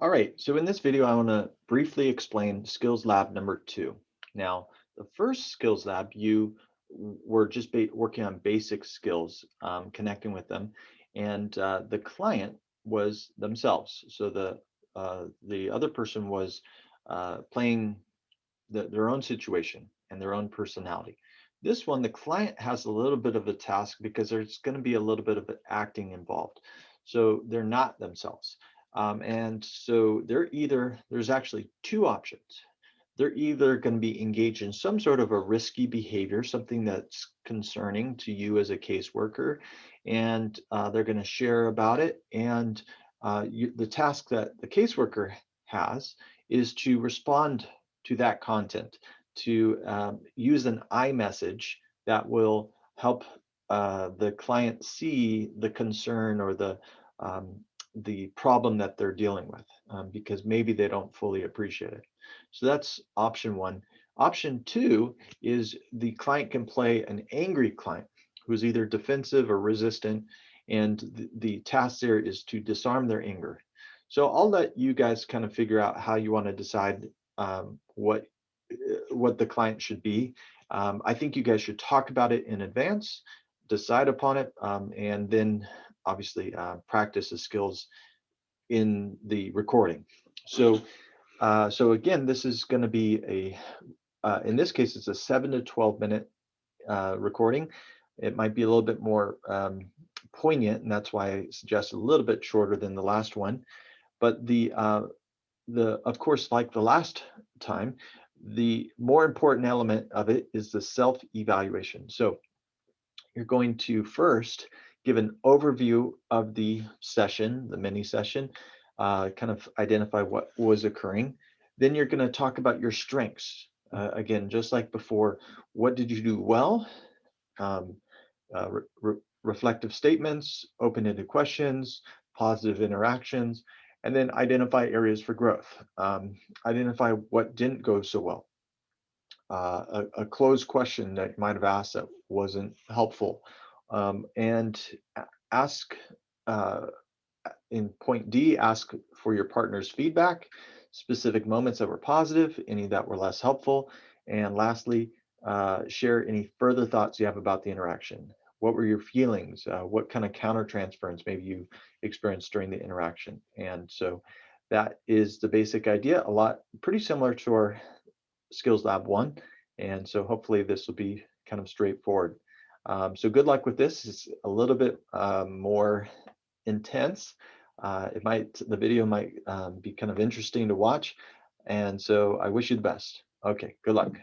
All right, so in this video, I want to briefly explain Skills Lab number 2. Now, the first Skills Lab, you were just working on basic skills, connecting with them, and the client was themselves. So the other person was playing their own situation and their own personality. This one, the client has a little bit of a task because there's going to be a little bit of acting involved. So they're not themselves. And so there's actually two options. They're either going to be engaged in some sort of a risky behavior, something that's concerning to you as a caseworker, and they're going to share about it. And the task that the caseworker has is to respond to that content, to use an iMessage that will help the client see the concern or um, the problem that they're dealing with, because maybe they don't fully appreciate it. So that's option one. Option two is the client can play an angry client who's either defensive or resistant, and the task there is to disarm their anger. So I'll let you guys kind of figure out how you want to decide what the client should be. I think you guys should talk about it in advance, decide upon it, and then obviously practice the skills in the recording. So again, this is going to be in this case, it's a 7 to 12 minute recording. It might be a little bit more poignant, and that's why I suggest a little bit shorter than the last one. But the of course, like the last time, the more important element of it is the self-evaluation. So you're going to first give an overview of the session, the mini session, kind of identify what was occurring. Then you're going to talk about your strengths. Again, just like before, what did you do well? Um, Reflective statements, open-ended questions, positive interactions, and then identify areas for growth. Identify what didn't go so well. A closed question that you might have asked that wasn't helpful, and ask uh, in point D, ask for your partner's feedback, specific moments that were positive, any that were less helpful, and lastly, share any further thoughts you have about the interaction. What were your feelings? What kind of countertransference maybe you experienced during the interaction? And so that is the basic idea. A lot pretty similar to our Skills Lab 1. And so hopefully this will be kind of straightforward. So good luck with this. It's a little bit more intense. The video might be kind of interesting to watch. And so I wish you the best. Okay, good luck.